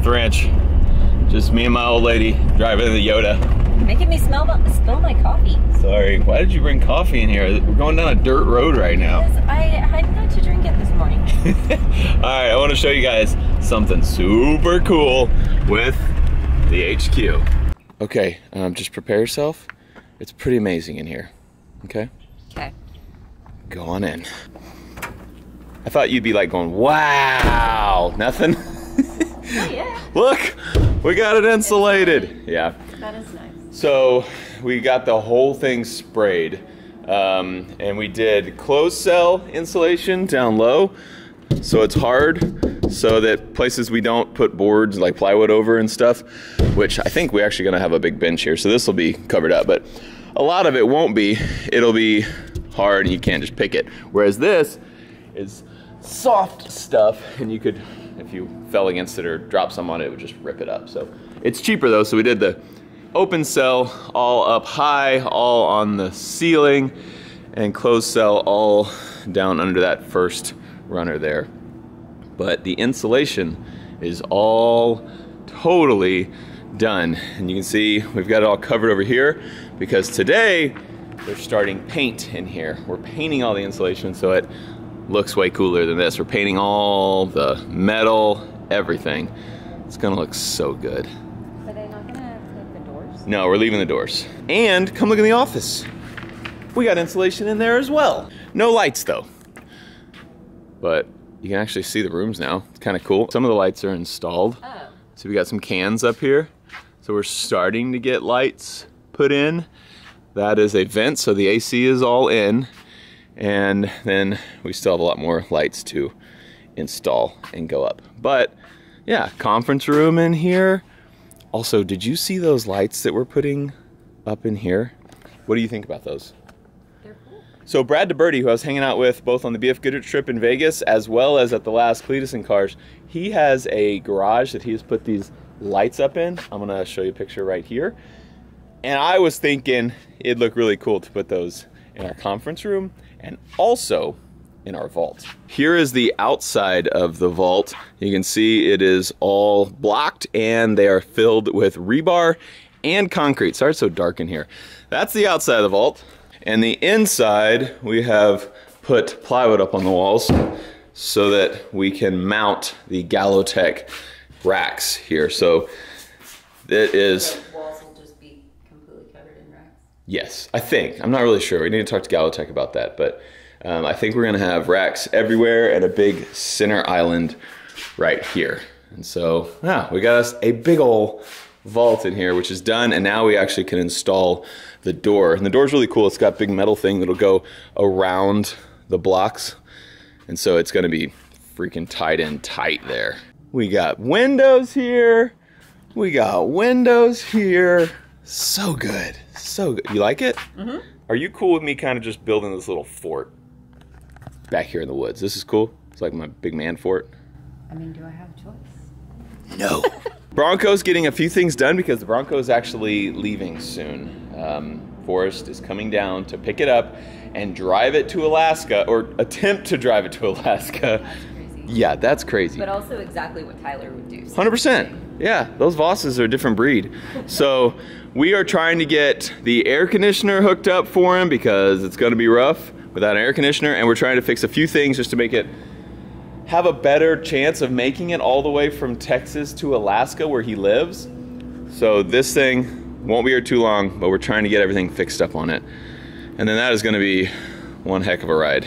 off the ranch. Just me and my old lady driving the Yoda. Making me spill my coffee. Sorry, why did you bring coffee in here? We're going down a dirt road right now. Because I forgot to drink it this morning. Alright, I want to show you guys something super cool with the HQ. Okay, just prepare yourself. It's pretty amazing in here. Okay? Okay. Go on in. I thought you'd be like going, wow! Nothing? Oh yeah. Look! We got it insulated. Yeah. That is nice. So we got the whole thing sprayed. And we did closed cell insulation down low. So it's hard, so that places we don't put boards like plywood over and stuff, which I think we're actually gonna have a big bench here, so this will be covered up, but a lot of it won't be. It'll be hard and you can't just pick it. Whereas this is soft stuff and you could, if you fell against it or dropped some on it, it would just rip it up. So it's cheaper though, so we did the open cell all up high, all on the ceiling, and closed cell all down under that first runner there. But the insulation is all totally done. And you can see we've got it all covered over here because today they're starting paint in here. We're painting all the insulation so it looks way cooler than this. We're painting all the metal, everything. It's gonna look so good. Are they not gonna put the doors? No, we're leaving the doors. And come look in the office. We got insulation in there as well. No lights though. But you can actually see the rooms now. It's kind of cool. Some of the lights are installed. Oh. So we got some cans up here. So we're starting to get lights put in. That is a vent, so the AC is all in. And then we still have a lot more lights to install and go up. But yeah, conference room in here. Also, did you see those lights that we're putting up in here? What do you think about those? So Brad DeBerti, who I was hanging out with both on the BF Goodrich trip in Vegas as well as at the last Cleetus and Cars, he has a garage that he has put these lights up in. I'm gonna show you a picture right here. And I was thinking it'd look really cool to put those in our conference room and also in our vault. Here is the outside of the vault. You can see it is all blocked and they are filled with rebar and concrete. Sorry it's so dark in here. That's the outside of the vault. And the inside, we have put plywood up on the walls so that we can mount the Gallotech racks here. So it is... The walls will just be completely covered in racks? Yes, I think. I'm not really sure. We need to talk to Gallotech about that. But I think we're gonna have racks everywhere and a big center island right here. And so, yeah, we got us a big ol' vault in here, which is done, and now we actually can install the door. And the door's really cool. It's got a big metal thing that'll go around the blocks, and so it's gonna be freaking tied in tight there. We got windows here. We got windows here. So good, so good. You like it? Mm-hmm. Are you cool with me kind of just building this little fort back here in the woods? This is cool. It's like my big man fort. I mean, do I have a choice? No. Bronco's getting a few things done because the Bronco's actually leaving soon. Forrest is coming down to pick it up and drive it to Alaska, or attempt to drive it to Alaska. That's crazy. Yeah, that's crazy. But also exactly what Tyler would do. 100%. Yeah, those Vosses are a different breed. So we are trying to get the air conditioner hooked up for him because it's going to be rough without an air conditioner, and we're trying to fix a few things just to make it have a better chance of making it all the way from Texas to Alaska where he lives. So this thing won't be here too long, but we're trying to get everything fixed up on it. And then that is gonna be one heck of a ride.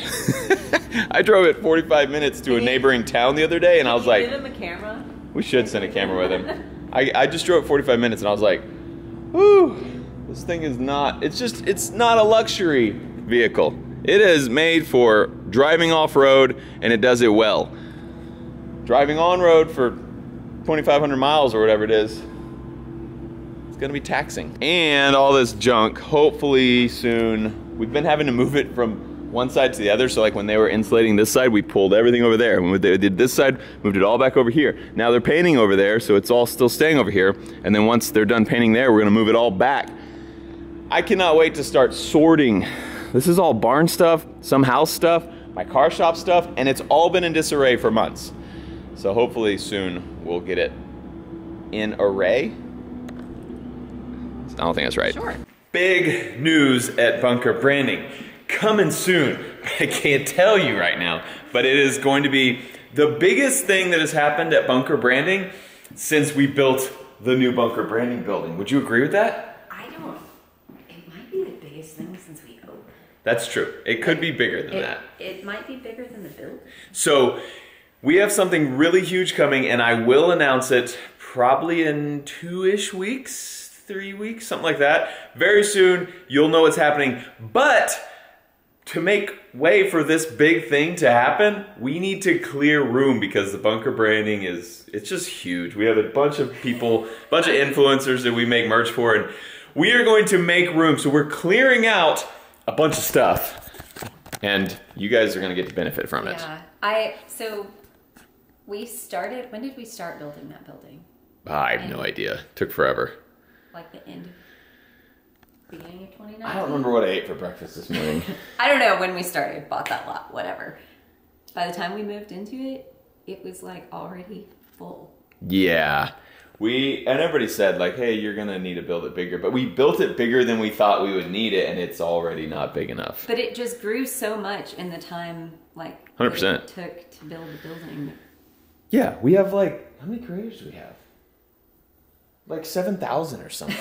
I drove it 45 minutes to a neighboring town the other day and I was like, give him a camera? We should send a camera with him. I just drove it 45 minutes and I was like, whew, this thing is not, it's not a luxury vehicle. It is made for driving off-road, and it does it well. Driving on-road for 2,500 miles or whatever it is, it's gonna be taxing. And all this junk, hopefully soon, we've been having to move it from one side to the other, so like when they were insulating this side, we pulled everything over there. When they did this side, moved it all back over here. Now they're painting over there, so it's all still staying over here, and then once they're done painting there, we're gonna move it all back. I cannot wait to start sorting. This is all barn stuff, some house stuff, my car shop stuff, and it's all been in disarray for months. So hopefully soon we'll get it in array. I don't think that's right. Sure. Big news at Bunker Branding. Coming soon. I can't tell you right now, but it is going to be the biggest thing that has happened at Bunker Branding since we built the new Bunker Branding building. Would you agree with that? I don't. It might be the biggest thing since we opened. That's true. It could be bigger than that. It might be bigger than the building. So we have something really huge coming, and I will announce it probably in 2-ish weeks, 3 weeks, something like that. Very soon, you'll know what's happening. But to make way for this big thing to happen, we need to clear room because the Bunker Branding it's just huge. We have a bunch of people, a bunch of influencers that we make merch for, and we are going to make room. So we're clearing out a bunch of stuff, and you guys are gonna get to benefit from it. Yeah, so we started, when did we start building that building? I have no idea. Took forever. Like the beginning of 2019? I don't remember what I ate for breakfast this morning. I don't know when we started, bought that lot, whatever. By the time we moved into it, it was like already full. Yeah. And everybody said like, hey, you're gonna need to build it bigger. But we built it bigger than we thought we would need it, and it's already not big enough. But it just grew so much in the time, like, 100%. it took to build the building. Yeah, we have like, how many creators do we have? Like 7,000 or something.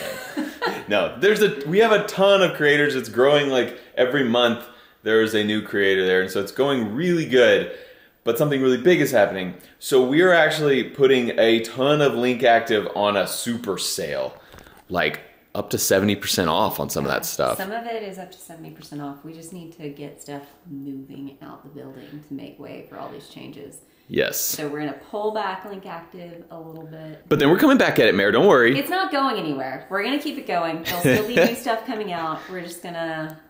No, we have a ton of creators. It's growing like every month. There's a new creator there, and so it's going really good. But something really big is happening. So we are actually putting a ton of Link Active on a super sale, like up to 70% off on some of that stuff. Some of it is up to 70% off. We just need to get stuff moving out the building to make way for all these changes. Yes. So we're gonna pull back Link Active a little bit. But then we're coming back at it, Mare, don't worry. It's not going anywhere. We're gonna keep it going. There'll still be new stuff coming out. We're just gonna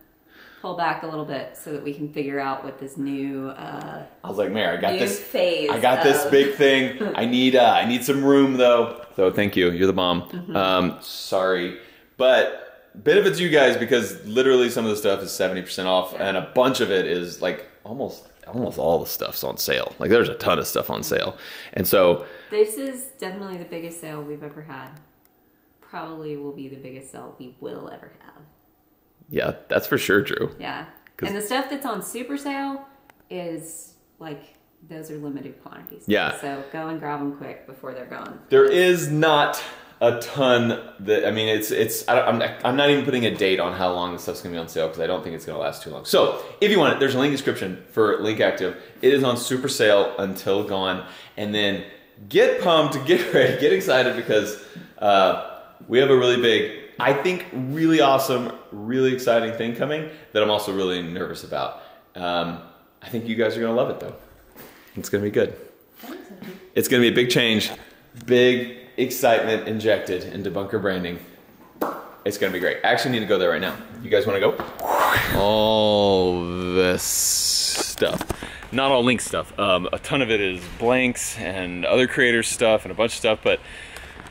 pull back a little bit so that we can figure out what this new I was like, Mare, I got this phase. I got this big thing. I need some room though. So thank you. You're the bomb. Mm-hmm. Sorry. But benefits you guys because literally some of the stuff is 70% off, and a bunch of it is like almost all the stuff's on sale. Like there's a ton of stuff on sale. And so this is definitely the biggest sale we've ever had. Probably will be the biggest sale we will ever have. Yeah, that's for sure true. Yeah. And the stuff that's on super sale is like, those are limited quantities. Yeah. So go and grab them quick before they're gone. There is not a ton that, I mean, I'm not even putting a date on how long this stuff's gonna be on sale because I don't think it's gonna last too long. So if you want it, there's a link in the description for Link Active. It is on super sale until gone. And then get pumped, get ready, get excited because we have a really big, I think really awesome, really exciting thing coming that I'm also really nervous about. I think you guys are gonna love it though. It's gonna be good. It's gonna be a big change, big excitement injected into Bunker Branding. It's gonna be great. I actually need to go there right now. You guys wanna go? All this stuff. Not all Link stuff. A ton of it is blanks and other creators stuff and a bunch of stuff, but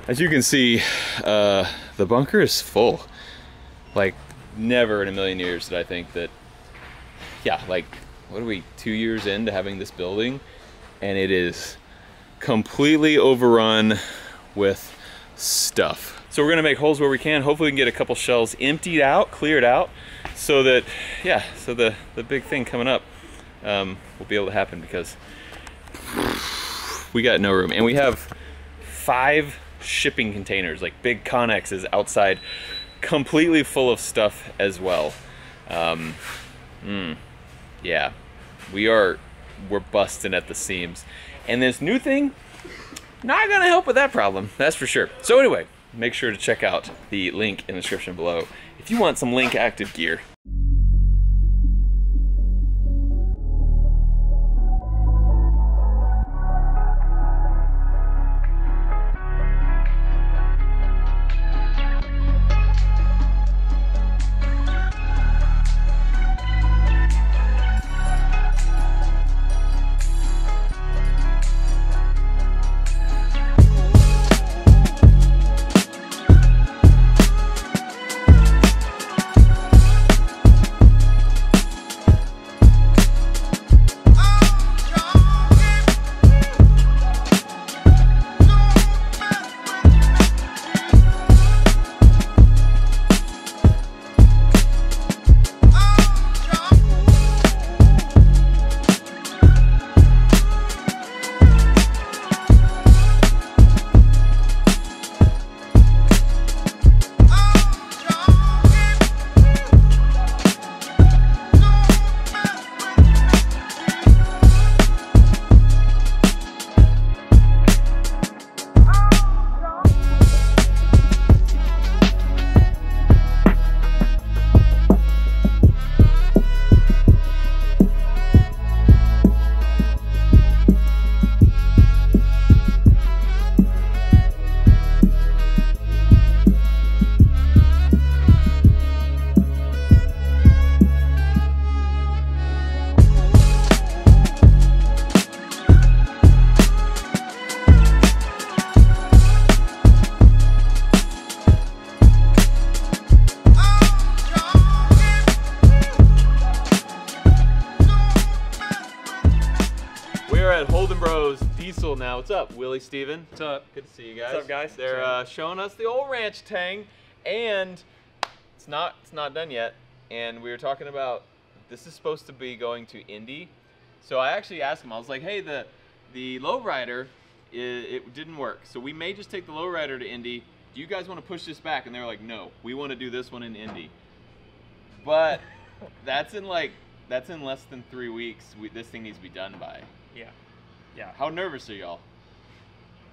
as you can see, the bunker is full. Like, never in a million years did I think that, yeah, like, what are we, 2 years into having this building? And it is completely overrun with stuff. So we're gonna make holes where we can. Hopefully we can get a couple shelves emptied out, cleared out, so that, yeah, so the big thing coming up will be able to happen because we got no room. And we have 5 shipping containers, like big Connexes outside, completely full of stuff as well. Yeah, we're busting at the seams. And this new thing, not gonna help with that problem, that's for sure. So anyway, make sure to check out the link in the description below if you want some Link Active gear. now. What's up, Willie Steven? What's up? Good to see you guys. What's up, guys? They're showing us the old ranch tang, and it's not done yet. And we were talking about this is supposed to be going to Indy. So I actually asked them. I was like, hey, the lowrider, it didn't work. So we may just take the lowrider to Indy. Do you guys want to push this back? And they were like, no, we want to do this one in Indy. But that's in less than 3 weeks. This thing needs to be done by. Yeah. How nervous are y'all?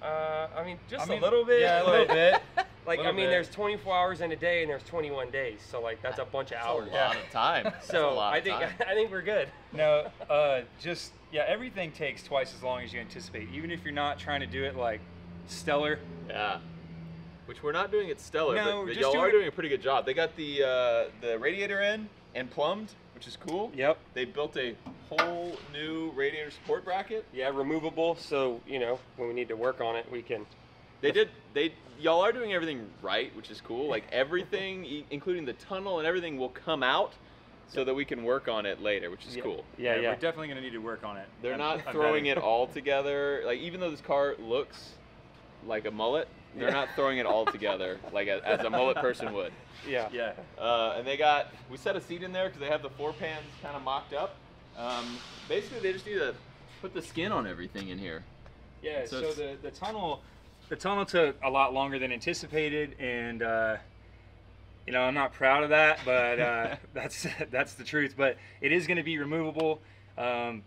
I mean, A little bit. Yeah, a little bit. Like, Little I mean, bit. there's 24 hours in a day and there's 21 days. So, like, that's a bunch of hours. A lot of time. That's a So, lot I of think time. I think we're good. No, everything takes twice as long as you anticipate. Even if you're not trying to do it like stellar. Yeah. Which we're not doing it stellar, No, we're but just y'all are doing- doing a pretty good job. They got the radiator in and plumbed, which is cool. Yep. They built a whole new radiator support bracket. Yeah, removable. So, you know, when we need to work on it, we can. Y'all are doing everything right, which is cool. Like everything, including the tunnel and everything, will come out so that we can work on it later, which is cool. Yeah. We're definitely gonna need to work on it. They're I'm not betting. throwing it all together. Like even though this car looks like a mullet, they're not throwing it all together like as a mullet person would. Yeah. Yeah. And we set a seat in there because they have the 4 pans kind of mocked up. Basically, they just need to put the skin on everything in here. Yeah. So So, the tunnel took a lot longer than anticipated, and I'm not proud of that, but that's the truth. But it is going to be removable. In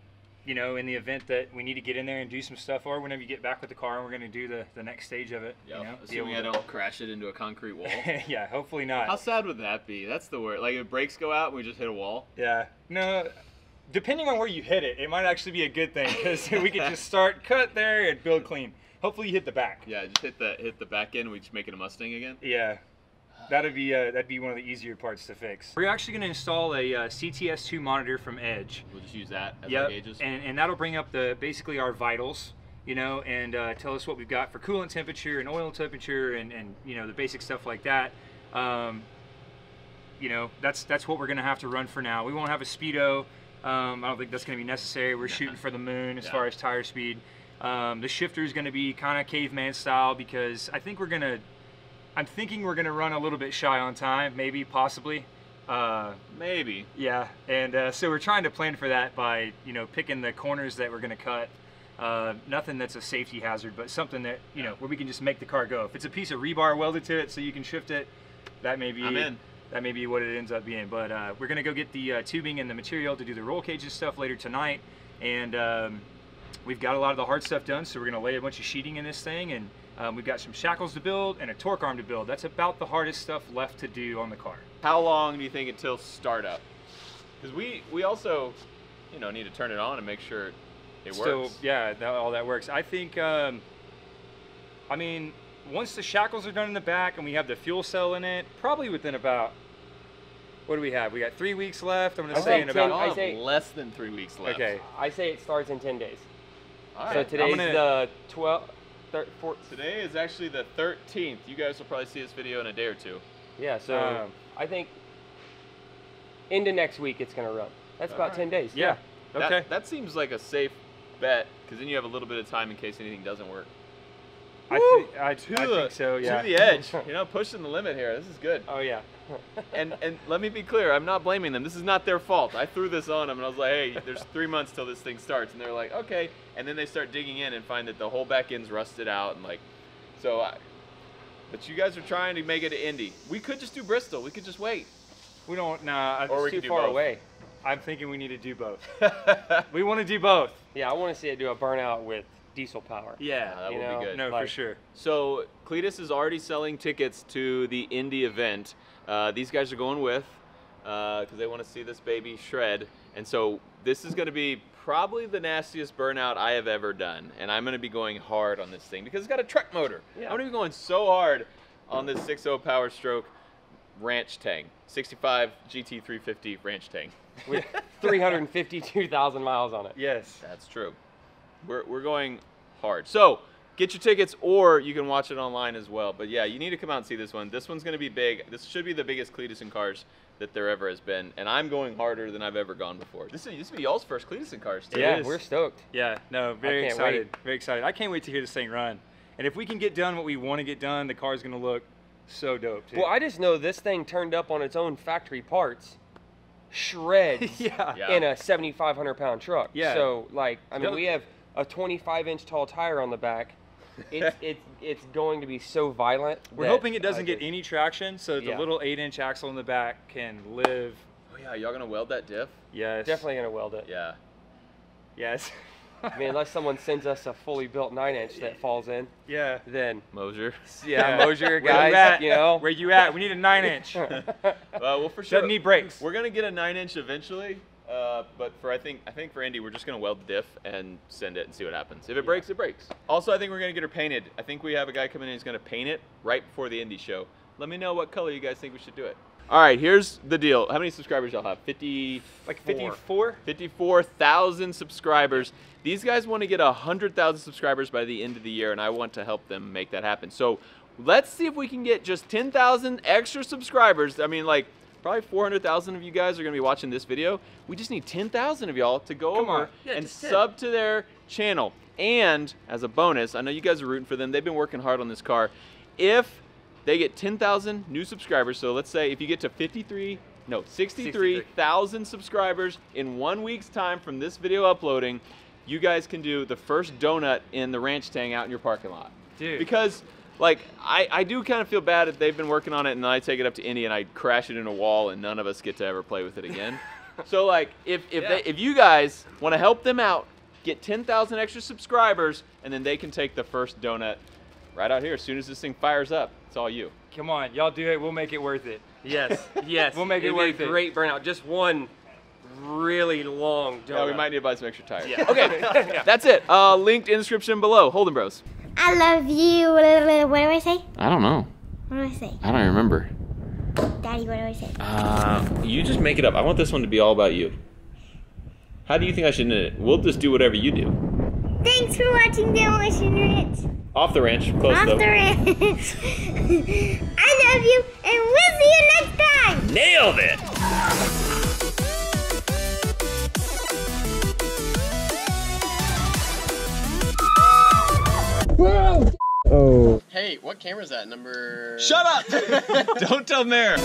the event that we need to get in there and do some stuff, or whenever you get back with the car, and we're going to do the next stage of it. Assuming I don't crash it into a concrete wall. Yeah, hopefully not. How sad would that be? That's the word. Like if brakes go out and we just hit a wall. Yeah. No, depending on where you hit it, it might actually be a good thing because we could just cut there and build clean. Hopefully you hit the back. Yeah, just hit the back end. We just make it a Mustang again. Yeah. That'd be one of the easier parts to fix. We're actually going to install a CTS2 monitor from Edge. We'll just use that as our gauges. And that'll bring up basically our vitals, and tell us what we've got for coolant temperature and oil temperature and the basic stuff like that. That's what we're going to have to run for now. We won't have a speedo. I don't think that's going to be necessary. We're shooting for the moon as far as tire speed. The shifter is going to be kind of caveman style because I'm thinking we're gonna run a little bit shy on time, maybe, possibly. Maybe. Yeah, and so we're trying to plan for that by picking the corners that we're gonna cut. Nothing that's a safety hazard, but something that where we can just make the car go. If it's a piece of rebar welded to it so you can shift it, that may be. I'm in. That may be what it ends up being. But we're gonna go get the tubing and the material to do the roll cages stuff later tonight, and we've got a lot of the hard stuff done. So we're gonna lay a bunch of sheeting in this thing and. We've got some shackles to build and a torque arm to build. That's about the hardest stuff left to do on the car. How long do you think until startup? Because we also, need to turn it on and make sure it works. So yeah, all that works. I think, once the shackles are done in the back and we have the fuel cell in it, probably within about, what do we have? We got 3 weeks left. I'm going to say in about. I'll I say- have less than 3 weeks left. Okay. I say it starts in 10 days. All right. So today's the 12th. Today is actually the 13th. You guys will probably see this video in a day or two. Yeah, so I think into next week it's going to run. That's about 10 days. Yeah. Okay. That seems like a safe bet because then you have a little bit of time in case anything doesn't work. I think so. Yeah. To the edge. Pushing the limit here. This is good. Oh, yeah. And let me be clear, I'm not blaming them. This is not their fault. I threw this on them and I was like, hey, there's 3 months till this thing starts. And they're like, okay. And then they start digging in and find that the whole back end's rusted out and but you guys are trying to make it to Indy. We could just do Bristol. We could just wait. We don't. Nah. Or we It's could too do far both. away. I'm thinking we need to do both. We want to do both. Yeah, I want to see it do a burnout with diesel power. Yeah. That You would know, be good. No, for Like- sure. So Cletus is already selling tickets to the Indy event. These guys are going with because they want to see this baby shred. And so this is going to be probably the nastiest burnout I have ever done. And I'm going to be going hard on this thing because it's got a truck motor. Yeah. I'm going to be going so hard on this 6.0 Power Stroke Ranch Tang. 65 GT350 Ranch Tang. With 352,000 miles on it. Yes. That's true. We're going hard. So get your tickets, or you can watch it online as well. But yeah, you need to come out and see this one. This one's going to be big. This should be the biggest Cleetus in Cars that there ever has been, and I'm going harder than I've ever gone before. This will be y'all's first Cleetus in Cars too. Yeah, is. we're stoked. Yeah, no, very can't excited. wait. Very excited. I can't wait to hear this thing run. And if we can get done what we want to get done, the car's going to look so dope, too. Well, I just know this thing turned up on its own factory parts, shreds Yeah. in a 7,500-pound truck. Yeah. So, like, I mean, Don't- we have a 25-inch tall tire on the back. It's going to be so violent. We're that hoping it doesn't I get just- any traction, so the Yeah. little 8-inch axle in the back can live. Oh yeah, y'all gonna weld that diff? Yes. Definitely gonna weld it. Yeah. Yes. I mean, unless someone sends us a fully built 9-inch that falls in, Yeah. then Mosier. yeah, Mosier Where you guys, at? you know. Where you at? We need a 9-inch. Well, for sure. Doesn't need brakes. We're gonna get a 9-inch eventually, but I think for Indy, we're just gonna weld the diff and send it and see what happens. If it breaks, it breaks. Also, I think we're gonna get her painted. I think we have a guy coming in who's gonna paint it right before the Indy show. Let me know what color you guys think we should do it. All right, here's the deal. How many subscribers y'all have? 54? 54,000 subscribers. These guys want to get 100,000 subscribers by the end of the year, and I want to help them make that happen. So let's see if we can get just 10,000 extra subscribers. I mean, like, probably 400,000 of you guys are going to be watching this video. We just need 10,000 of y'all to go Come over on. Yeah, and just 10. sub to their channel. And as a bonus, I know you guys are rooting for them. They've been working hard on this car. If they get 10,000 new subscribers, so let's say if you get to 63,000 subscribers in 1 week's time from this video uploading, you guys can do the first donut in the ranch tang out in your parking lot. Dude. Because, like, I do kind of feel bad that they've been working on it and then I take it up to Indy and I crash it in a wall and none of us get to ever play with it again. So, like, if you guys want to help them out, get 10,000 extra subscribers, and then they can take the first donut right out here as soon as this thing fires up. It's all you. Come on, y'all do it. We'll make it worth it. Yes, yes. We'll make it It'd worth be a it. great burnout. Just one really long donut. Yeah, we might need to buy some extra tires. Yeah. Okay, that's it. Linked in the description below. Holden Bros. I love you. What do I say? I don't know. What do I say? I don't remember. Daddy, what do I say? You just make it up. I want this one to be all about you. How do you think I should end it? We'll just do whatever you do. Thanks for watching Demolition Ranch. Off the ranch. Close Off though. the ranch. I love you, and we'll see you next time. Nailed it! Hey, what camera is that? Number... Shut up! Don't tell Mare.